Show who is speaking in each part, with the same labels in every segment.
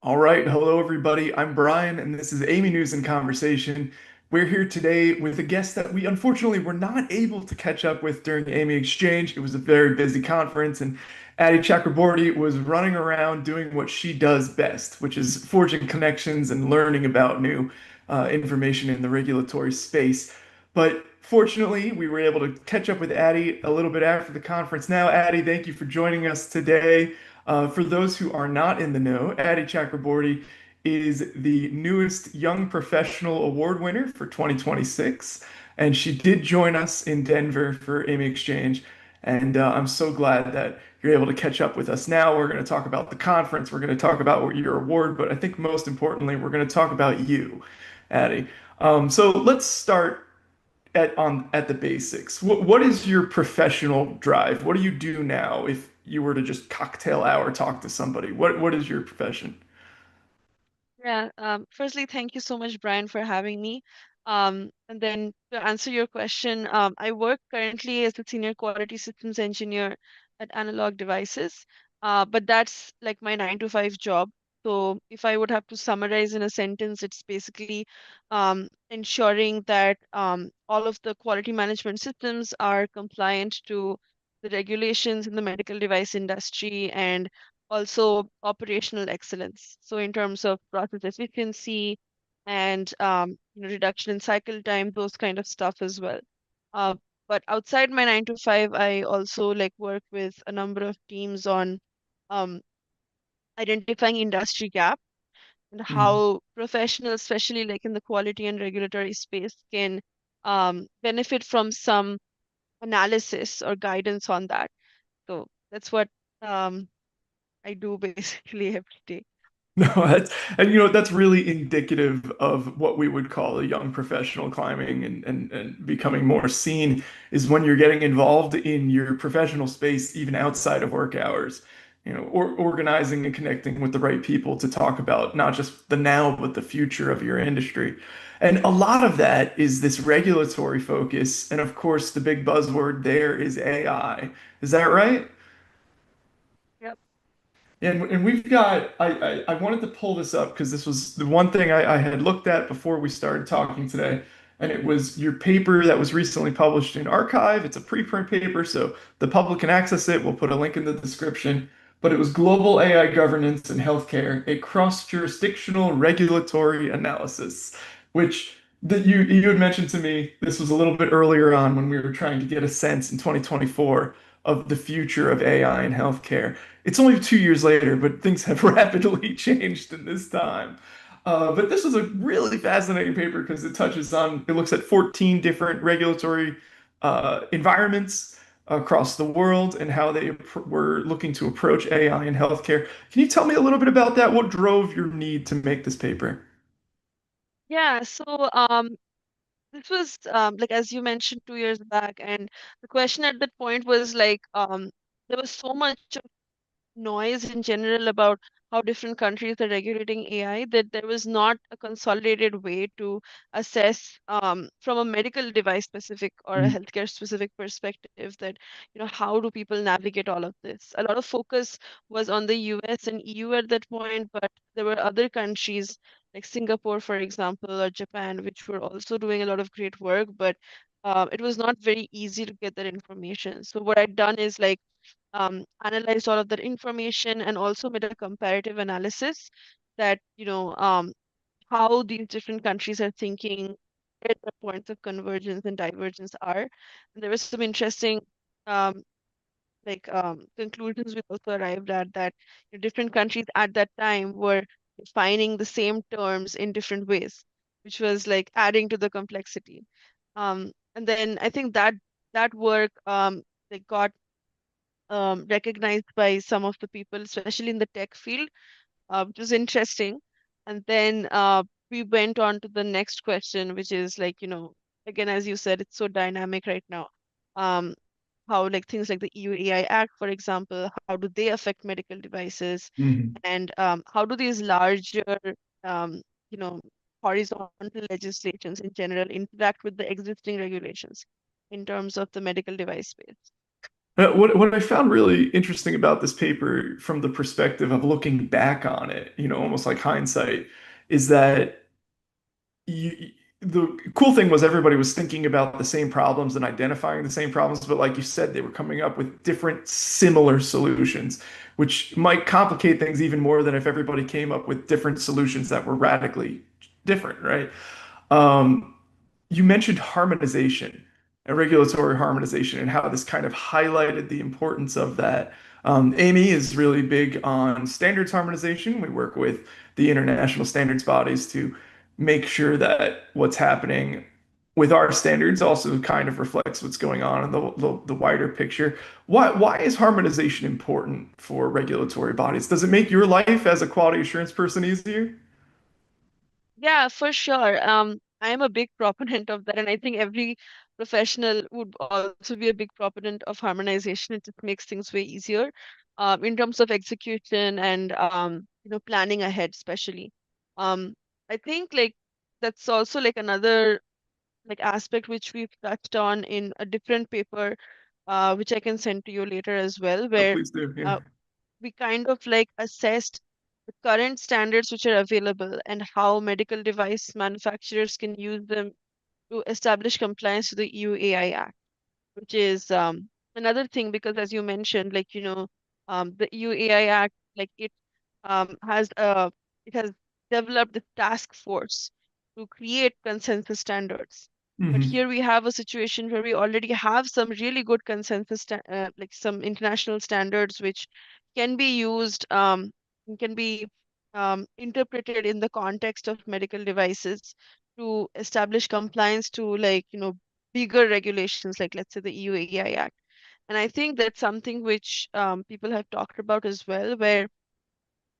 Speaker 1: All right. Hello, everybody. I'm Brian, and this is Amy News and Conversation. We're here today with a guest that we unfortunately were not able to catch up with during AAMI Exchange. It was a very busy conference, and Atty Chakraborty was running around doing what she does best, which is forging connections and learning about new information in the regulatory space. But fortunately, we were able to catch up with Atty a little bit after the conference. Now, Atty, thank you for joining us today. For those who are not in the know, Atty Chakraborty is the newest Young Professional Award winner for 2026, and she did join us in Denver for AAMI Exchange. And I'm so glad that you're able to catch up with us now. We're going to talk about the conference. We're going to talk about your award, but I think most importantly, we're going to talk about you, Atty. So let's start at the basics. What is your professional drive? What do you do now if you were to just cocktail hour talk to somebody? What is your profession?
Speaker 2: Yeah, firstly, thank you so much, Brian, for having me. And then to answer your question, I work currently as a senior quality systems engineer at Analog Devices, but that's like my 9 to 5 job. So if I would have to summarize in a sentence, it's basically ensuring that all of the quality management systems are compliant to the regulations in the medical device industry and also operational excellence. So in terms of process efficiency and reduction in cycle time, those kind of stuff as well. Uh, but outside my 9 to 5, I also like work with a number of teams on um, identifying industry gap and
Speaker 1: Mhm.
Speaker 2: how professionals, especially like in the quality and regulatory space, can benefit from some analysis or guidance on that. So that's what um, I do basically every day.
Speaker 1: No, and that's really indicative of what we would call a young professional climbing and becoming more seen is when you're getting involved in your professional space, even outside of work hours, or organizing and connecting with the right people to talk about not just the now, but the future of your industry. And a lot of that is this regulatory focus. And of course, the big buzzword there is AI. Is that right?
Speaker 2: Yep.
Speaker 1: And we've got, I wanted to pull this up because this was the one thing I had looked at before we started talking today. And it was your paper that was recently published in Archive. It's a preprint paper, so the public can access it. We'll put a link in the description. But it was Global AI Governance in Healthcare, a cross-jurisdictional regulatory analysis, which that you had mentioned to me, this was a little bit earlier on when we were trying to get a sense in 2024 of the future of AI in healthcare. It's only 2 years later, but things have rapidly changed in this time. But this was a really fascinating paper because it looks at 14 different regulatory environments across the world and how they were looking to approach AI in healthcare. Can you tell me a little bit about that? What drove your need to make this paper?
Speaker 2: Yeah, so this was like as you mentioned 2 years back, and the question at that point was like there was so much noise in general about how different countries are regulating AI, that there was not a consolidated way to assess from a medical device specific or a healthcare specific perspective that, how do people navigate all of this? A lot of focus was on the US and EU at that point, but there were other countries like Singapore, for example, or Japan, which were also doing a lot of great work, but it was not very easy to get that information. So what I'd done is like analyzed all of that information and also made a comparative analysis that, how these different countries are thinking, where the points of convergence and divergence are. And there was some interesting um, conclusions we also arrived at that different countries at that time were defining the same terms in different ways, which was like adding to the complexity. And then I think that work got recognized by some of the people, especially in the tech field, which was interesting. And then we went on to the next question, which is like, again, as you said, it's so dynamic right now. Um, how like things like the EU AI Act, for example, how do they affect medical devices?
Speaker 1: Mhm.
Speaker 2: And how do these larger, um, you know, horizontal legislations in general interact with the existing regulations in terms of the medical device space?
Speaker 1: What I found really interesting about this paper from the perspective of looking back on it, almost like hindsight, is that the cool thing was everybody was thinking about the same problems and identifying the same problems, but like you said, they were coming up with different similar solutions, which might complicate things even more than if everybody came up with different solutions that were radically different, right? Um, you mentioned harmonization and regulatory harmonization and how this kind of highlighted the importance of that. AAMI is really big on standards harmonization. We work with the international standards bodies to make sure that what's happening with our standards also kind of reflects what's going on in the wider picture. Why is harmonization important for regulatory bodies? Does it make your life as a quality assurance person easier?
Speaker 2: Yeah, for sure. I am a big proponent of that, and I think every professional would also be a big proponent of harmonization. It just makes things way easier, in terms of execution and planning ahead, especially. Um, I think like that's also like another like aspect which we've touched on in a different paper, which I can send to you later as well,
Speaker 1: Oh,
Speaker 2: where
Speaker 1: please do. Yeah.
Speaker 2: uh, we kind of like assessed the current standards which are available and how medical device manufacturers can use them to establish compliance to the EU AI Act, which is another thing because as you mentioned, like the EU AI Act, like has it has developed a task force to create consensus standards. But
Speaker 1: Hmm.
Speaker 2: here we have a situation where we already have some really good like some international standards which can be used and can be interpreted in the context of medical devices to establish compliance to like bigger regulations like let's say the EU AI Act. And I think that's something which people have talked about as well, where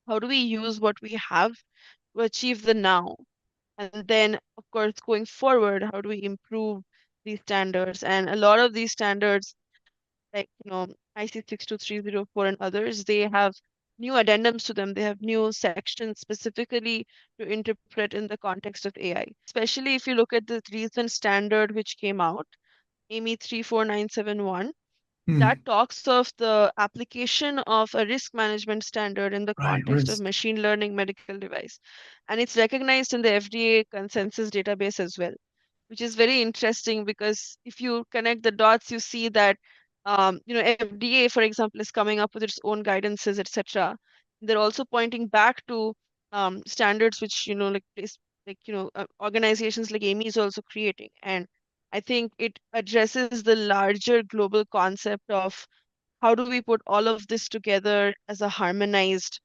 Speaker 2: how do we use what we have to achieve the now? And then, of course, going forward, how do we improve these standards? And a lot of these standards, like, IC 62304 and others, they have new addendums to them. They have new sections specifically to interpret in the context of AI. Especially if you look at the recent standard which came out, AAMI 34971, that
Speaker 1: Mm.
Speaker 2: talks of the application of a risk management standard in the
Speaker 1: Right,
Speaker 2: context of
Speaker 1: risk.
Speaker 2: machine learning medical device. And it's recognized in the FDA consensus database as well, which is very interesting because if you connect the dots, you see that FDA, for example, is coming up with its own guidances, etc. They're also pointing back to standards which organizations like AAMI is also creating, and I think it addresses the larger global concept of how do we put all of this together as a harmonized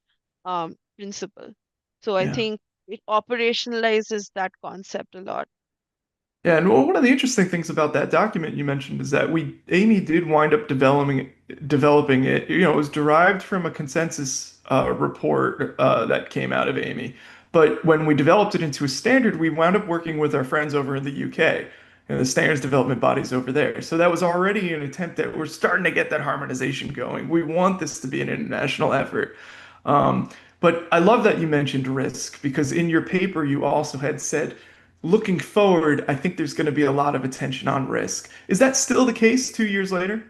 Speaker 2: principle. So I
Speaker 1: Yeah.
Speaker 2: think it operationalizes that concept a lot.
Speaker 1: Yeah, and one of the interesting things about that document you mentioned is that Amy did wind up developing it. It was derived from a consensus report that came out of Amy. But when we developed it into a standard, we wound up working with our friends over in the UK and the standards development bodies over there. So that was already an attempt that we're starting to get that harmonization going. We want this to be an international effort. Um, but I love that you mentioned risk because in your paper you also had said, looking forward, I think there's going to be a lot of attention on risk. Is that still the case 2 years later?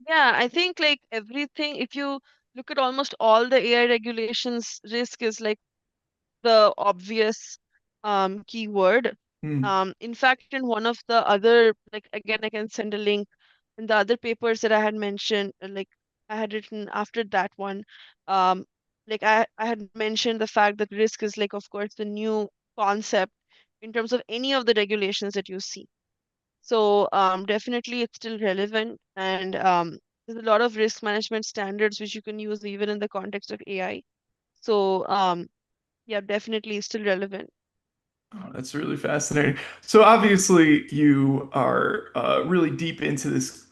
Speaker 2: Yeah, I think like everything, if you look at almost all the AI regulations, risk is like the obvious keyword.
Speaker 1: Hmm.
Speaker 2: In fact, in one of the other, like again, I can send a link in the other papers that I had mentioned, like I had written after that one, um, like I had mentioned the fact that risk is like, of course, the new concept in terms of any of the regulations that you see. So definitely it's still relevant and there's a lot of risk management standards which you can use even in the context of AI. So yeah, definitely still relevant.
Speaker 1: Oh, that's really fascinating. So obviously you are really deep into this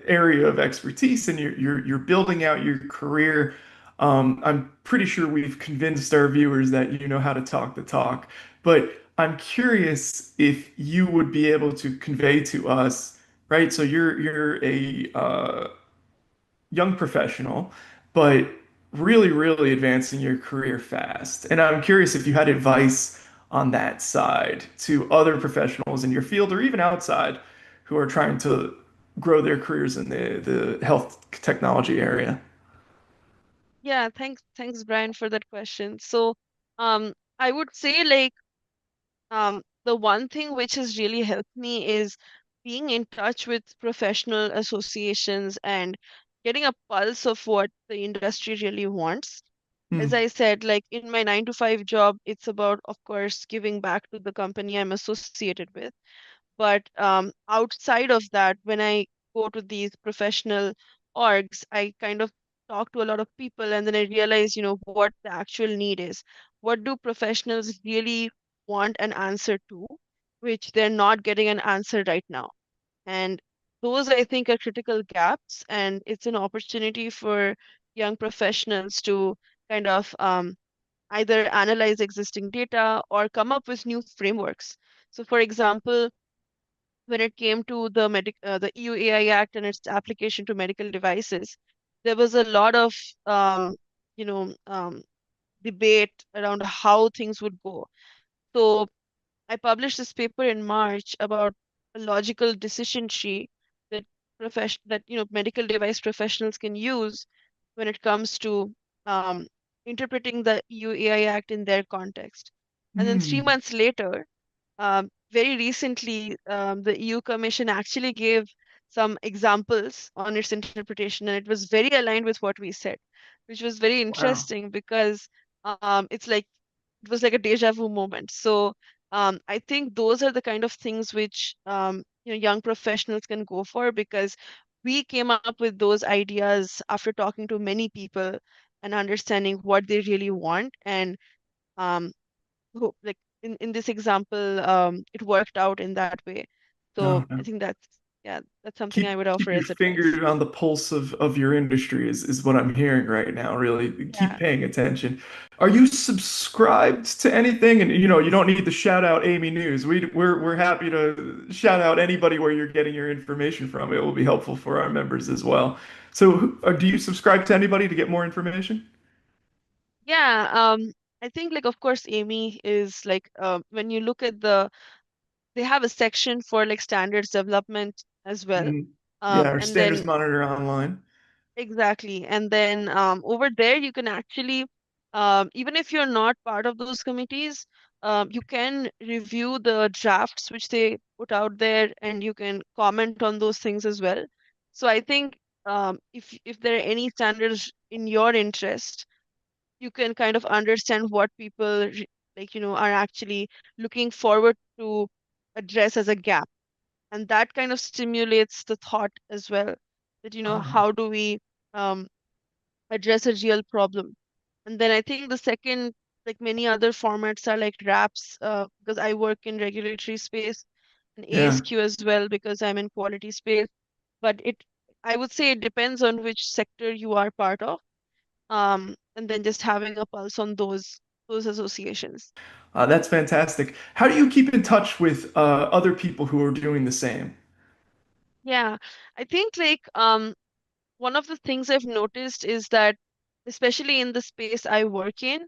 Speaker 1: area of expertise, and you're building out your career. I'm pretty sure we've convinced our viewers that you know how to talk the talk, but I'm curious if you would be able to convey to us, right? So you're a young professional, but really, really advancing your career fast. And I'm curious if you had advice on that side to other professionals in your field or even outside who are trying to grow their careers in the health technology area?
Speaker 2: Yeah, thanks, Brian, for that question. So, I would say like the one thing which has really helped me is being in touch with professional associations and getting a pulse of what the industry really wants. As
Speaker 1: Hmm.
Speaker 2: I said, like in my 9 to 5 job, it's about, of course, giving back to the company I'm associated with. But outside of that, when I go to these professional orgs, I kind of talk to a lot of people and then I realize, what the actual need is. What do professionals really want an answer to, which they're not getting an answer right now? And those, I think, are critical gaps. And it's an opportunity for young professionals to kind of either analyze existing data or come up with new frameworks. So, for example, when it came to the EU AI Act and its application to medical devices, there was a lot of you know um, debate around how things would go. So I published this paper in March about a logical decision tree that medical device professionals can use when it comes to um, interpreting the EU AI Act in their context. And then three
Speaker 1: Hmm.
Speaker 2: months later, very recently, the EU Commission actually gave some examples on its interpretation, and it was very aligned with what we said, which was very
Speaker 1: Wow.
Speaker 2: interesting because it's like it was like a deja vu moment. So I think those are the kind of things which young professionals can go for because we came up with those ideas after talking to many people and understanding what they really want and um, like in this example it worked out in that way. So
Speaker 1: No,
Speaker 2: I
Speaker 1: no.
Speaker 2: think that's something I
Speaker 1: Keep
Speaker 2: would
Speaker 1: keep
Speaker 2: offer
Speaker 1: your
Speaker 2: as advice.
Speaker 1: finger on the pulse of your industry is what I'm hearing right now. Really keep
Speaker 2: Yeah.
Speaker 1: paying attention. Are you subscribed to anything? And you don't need to shout out Amy News. We're happy to shout out anybody where you're getting your information from. It will be helpful for our members as well. So, do you subscribe to anybody to get more information?
Speaker 2: Yeah, I think like of course Amy is like when you look at they have a section for like standards development as well.
Speaker 1: Mhm. Yeah, our
Speaker 2: And
Speaker 1: standards
Speaker 2: then
Speaker 1: monitor online.
Speaker 2: exactly. And then over there, you can actually, even if you're not part of those committees, you can review the drafts which they put out there and you can comment on those things as well. So I think if there are any standards in your interest, you can kind of understand what people are actually looking forward to address as a gap, and that kind of stimulates the thought as well that
Speaker 1: Ah,
Speaker 2: how do we um, address a real problem. And then I think the second, like many other formats, are like RAPs, because I work in regulatory space, and
Speaker 1: yeah.
Speaker 2: ASQ as well because I'm in quality space. But I would say it depends on which sector you are part of, and then just having a pulse on those associations.
Speaker 1: That's fantastic. How do you keep in touch with other people who are doing the same?
Speaker 2: Yeah, I think like one of the things I've noticed is that, especially in the space I work in,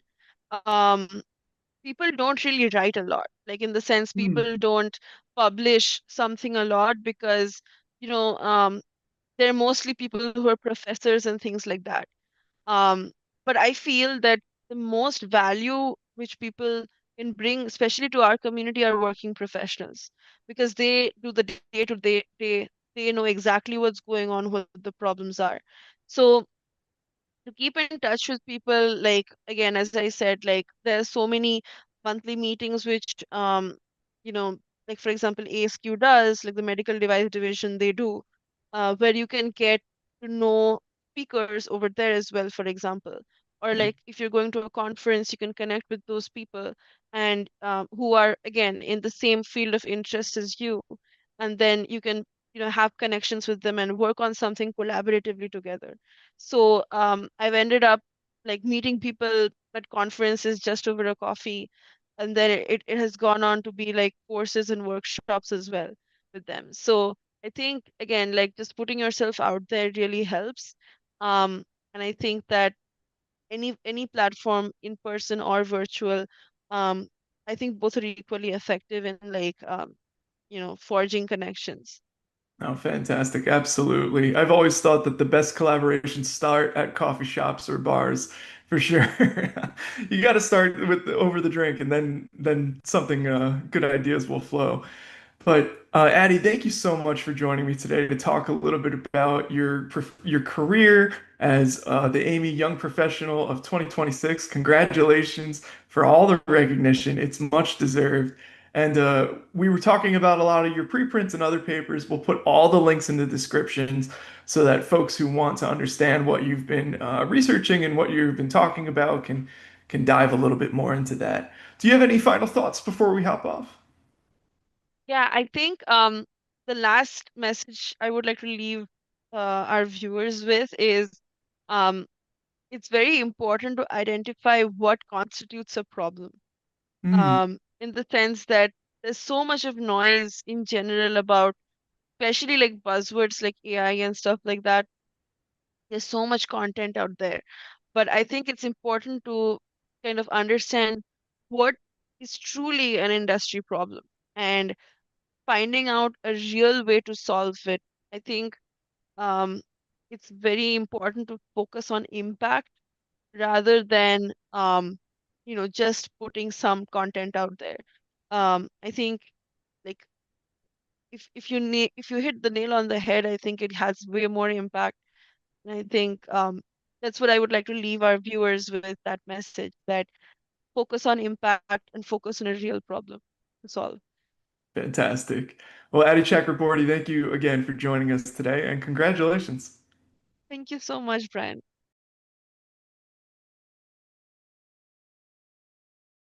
Speaker 2: um, people don't really write a lot. Like in the sense,
Speaker 1: Hmm.
Speaker 2: people don't publish something a lot because, you know, um, they're mostly people who are professors and things like that. Um, but I feel that the most value which people can bring, especially to our community, are working professionals because they do the day to day, they know exactly what's going on, what the problems are. So to keep in touch with people, like again, as I said, like there's so many monthly meetings which you know like for example ASQ does, like the medical device division, they do, where you can get to know speakers over there as well, for example. Or
Speaker 1: Yeah.
Speaker 2: like if you're going to a conference, you can connect with those people and who are again in the same field of interest as you, and then you can have connections with them and work on something collaboratively together. So I've ended up like meeting people at conferences just over a coffee, and then it has gone on to be like courses and workshops as well with them. So I think again, like just putting yourself out there really helps. Um, and I think that any platform, in person or virtual, um, I think both are equally effective in like forging connections.
Speaker 1: Oh, fantastic. Absolutely. I've always thought that the best collaborations start at coffee shops or bars, for sure. You got to start with over the drink, and then something good ideas will flow. But Atty, thank you so much for joining me today to talk a little bit about your career as the AAMI Young Professional of 2026. Congratulations for all the recognition. It's much deserved. And we were talking about a lot of your preprints and other papers. We'll put all the links in the descriptions so that folks who want to understand what you've been researching and what you've been talking about can dive a little bit more into that. Do you have any final thoughts before we hop off?
Speaker 2: Yeah, I think the last message I would like to leave our viewers with is um it's very important to identify what constitutes a problem.
Speaker 1: Hmm.
Speaker 2: In the sense that there's so much of noise in general about, especially like buzzwords like AI and stuff like that. There's so much content out there. But I think it's important to kind of understand what is truly an industry problem and finding out a real way to solve it. I think um, it's very important to focus on impact rather than just putting some content out there. I think like if you hit the nail on the head, I think it has way more impact. And I think that's what I would like to leave our viewers with, that message that focus on impact and focus on a real problem to solve.
Speaker 1: Fantastic. Well, Atty Chakraborty, thank you again for joining us today and congratulations.
Speaker 2: Thank you so much, Brian.